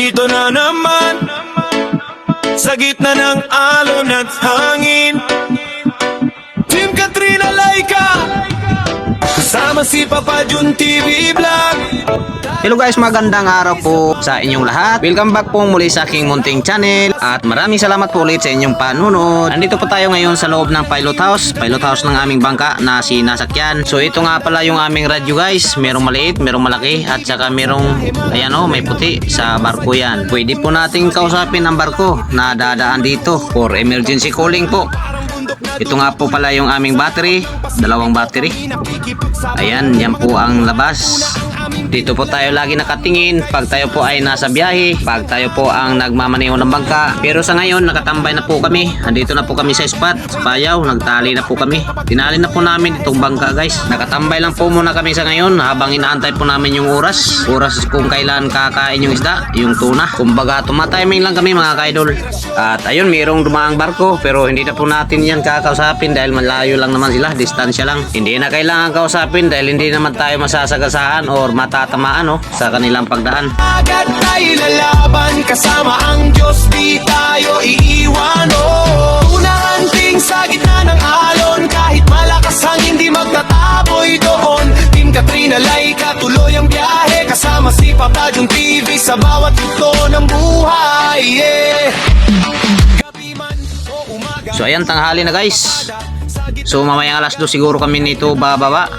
Nandito na naman sa gitna ng alon at hangin, Team Katrina Laika, kasama si Papa Jun TV Vlog. Hello guys, magandang araw po sa inyong lahat. Welcome back po muli sa aking munting channel at maraming salamat po ulit sa inyong panunod. Andito po tayo ngayon sa loob ng pilot house ng aming bangka na sinasakyan. So ito nga pala yung aming radyo guys. Merong maliit, merong malaki at saka merong ayan o, may puti sa barko yan. Pwede po nating kausapin ang barko na dadaan dito for emergency calling po. Ito nga po pala yung aming battery, dalawang battery. Ayan, yan po ang labas. Dito po tayo lagi nakatingin pag tayo po ay nasa biyahe, pag tayo po ang nagmamaneho ng bangka. Pero sa ngayon nakatambay na po kami. Andito na po kami sa spot, sa Payaw, nagtali na po kami. Tinali na po namin itong bangka guys. Nakatambay lang po muna kami sa ngayon habang inaantay po namin yung oras kung kailan kakain yung isda, yung tuna. Kumbaga tumatiming lang kami mga kaidol. At ayun, mayroong dumaang barko pero hindi na po natin yan kakausapin dahil malayo lang naman sila, distansya lang. Hindi na kailangan kausapin dahil hindi naman tayo masasagasahan or matatamaan sa kanilang pagdaan. Agad tayo lalaban, kasama ang Diyos, di tayo iiwan. Unahanting sa gitna ng alon, kahit malakas ang hindi magtataboy doon. Team Katrina Laika, tuloy ang biyahe, kasama si Papa Jun TV sa bawat yugto ng buhay. So ayan, tanghali na guys. So mamayang alas 2 siguro kami nito bababa.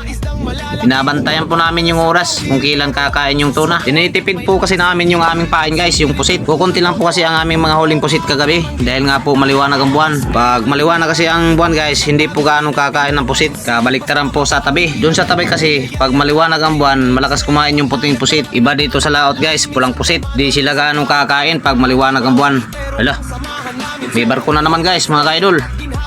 Binabantayan po namin yung oras kung kailan kakain yung tuna. Tinitipid po kasi namin yung aming pain guys, yung pusit. Kukunti lang po kasi ang aming mga huling pusit kagabi dahil nga po maliwanag ang buwan. Pag maliwanag kasi ang buwan guys, hindi po gaano kakain ng pusit. Kabaliktaran po sa tabi. Doon sa tabi kasi pag maliwanag ang buwan, malakas kumain yung puting pusit. Iba dito sa laot guys, pulang pusit. Di sila gaano kakain pag maliwanag ang buwan. Hala, may barko na naman guys mga kaidol.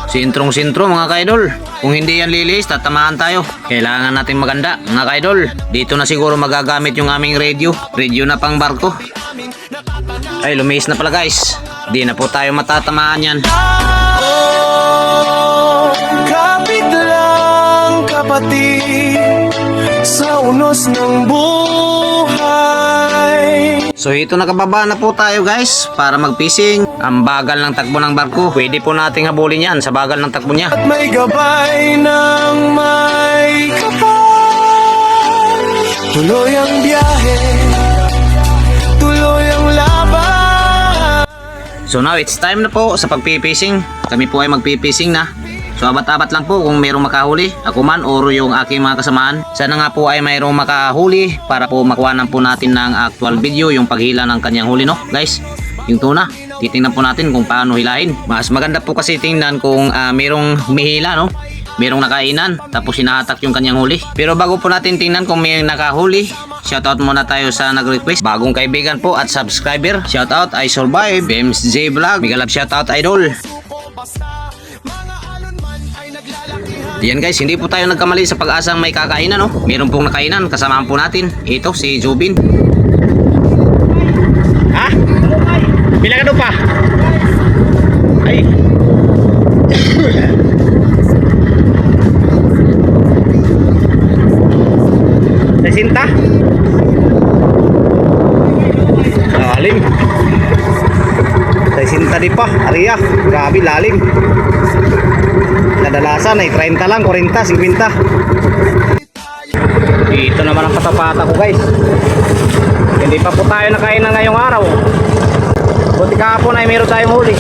Sintrong-sintro mga kaidol. Kung hindi yan lilis, tatamaan tayo. Kailangan natin maganda mga kaidol. Dito na siguro magagamit yung aming radio. Radio na pang barko. Ay, lumihis na pala guys. Di na po tayo matatamaan yan. Kapit lang kapatid sa unos ng buhay. So ito, nakababa na po tayo guys para mag-fishing. Ang bagal ng takbo ng barko, pwede po nating habulin yan sa bagal ng takbo niya. At may gabay ng may kapal, tuloy ang biyahe, tuloy ang laban. So now it's time na po sa pagpipishing. Kami po ay magpipishing na. So abat-abat lang po kung mayroong makahuli, ako man o yung aking mga kasamaan. Sana nga po ay mayroong makahuli para po makuhanan po natin ng actual video yung paghila ng kanyang huli guys. Yung tuna, titingnan po natin kung paano hilahin. Mas maganda po kasi tingnan kung mayroong humihila mayroong nakainan tapos hinahatak yung kanyang huli. Pero bago po natin tingnan kung may nakahuli, shoutout muna tayo sa nag-request, bagong kaibigan po at subscriber. Shoutout I Survive, Bems J Vlog, big love shoutout idol. Yan guys, hindi po tayo nagkamali sa pag-asang may kakainan Meron pong nakainan, kasamaan po natin. Ito si Jubin. Ha? Pila ka doon pa? Ay. Nasinta? Lalim. Nasinta di pa. Ariya, grabe lalim. Kadalasan ay 30 lang, 40, 50. Ito naman ang patapata ko guys. Hindi pa po tayo nakain na ngayong araw. Buti kahapon ay meron tayong huli.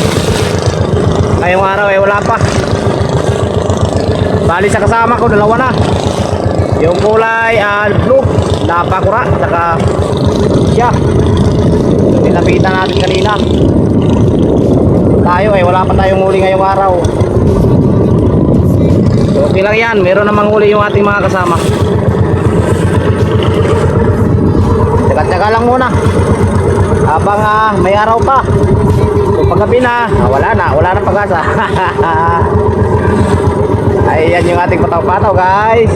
Ngayong araw ay wala pa. Bali sa kasama ko, dalawa na. Yung kulay blue, napakura, saka siya. Nilapitan natin kanina. Tayo ay wala pa tayong huli ngayong araw. Okay lang yan, meron namang huli yung ating mga kasama. Tsaga-tsaga lang muna habang may araw pa. Kung paggabi na, wala na pag-asa. Ayan yung ating pataw-pataw guys.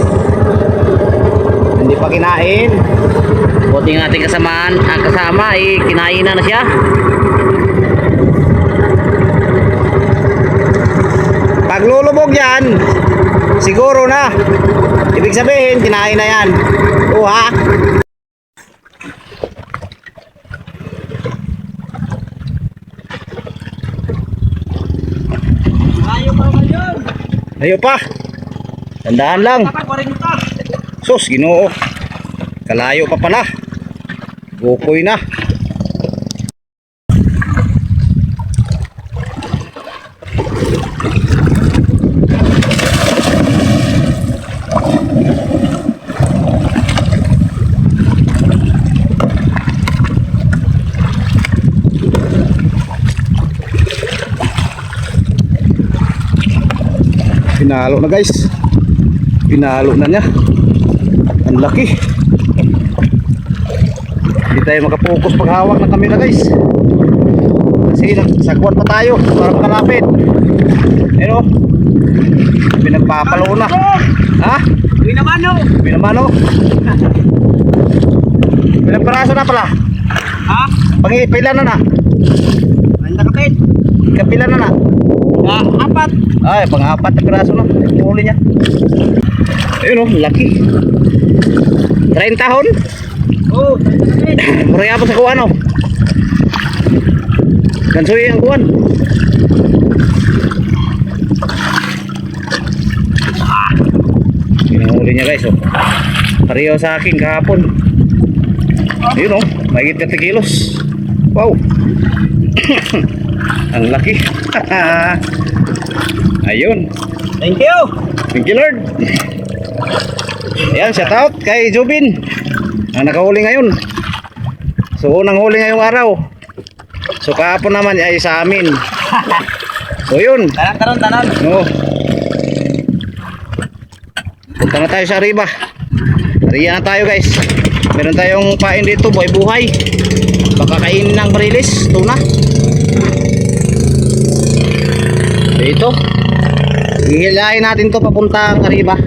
Hindi pa kinain. Buti yung ating kasamaan, ang kasama ay kinain na siya. Pag lulubog yan, siguro na. Ibig sabihin, kinain na yan. Ayo pa. Tandaan lang. Sus, Ginoo. Kalayo pa pala. Bukoy na. Pinalo na guys. Pinalo na niya. Ang laki. Hindi tayo makapokus pag hawak ng camera guys. Kasi sagwan pa tayo para makalapit. Pero pinagpapalo na. Ha? Binamano. Pinamano. Pinagparaso na pala. Ha? Pangipila na na. Ang nakapit. Kapila na na. Apat. Ay, pang-apat na piraso na. Yung huli niya. Ayun oh, laki. 30 tahon. Oh, nakapit. Muraya pa sa kuwan oh. Gansoy ang kuwan. Pinahuli niya guys oh. Pareho sa akin kahapon. Ayun oh, mahigit 30 kilos. Wow. Ang laki. Ayun. Thank you. Thank you Lord. Ayan, shout out kay Jubin ang nakahuli ngayon. So unang huli ngayong araw. So kahapon naman ay sa amin. So yun. Tanan. No. Punta na tayo sa Arriba. Ariya na tayo guys. Meron tayong pain dito, buhay-buhay. Baka kainin ng barilis, tuna. Dito. Hihilahin natin to papuntang Arriba.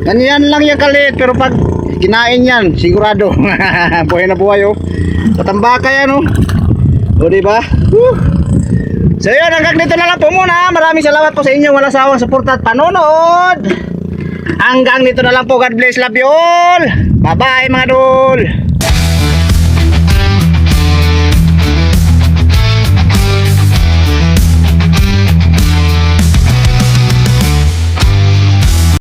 Ganyan lang yung kalit pero pag kinain yan, sigurado. Buhay na buhay oh. Tatambaka yan oh. O diba? So yun, hanggang dito na lang po muna. Maraming salamat po sa inyong walang sawang suporta at panonood. Hanggang dito na lang po. God bless, love you all. Bye bye mga dol.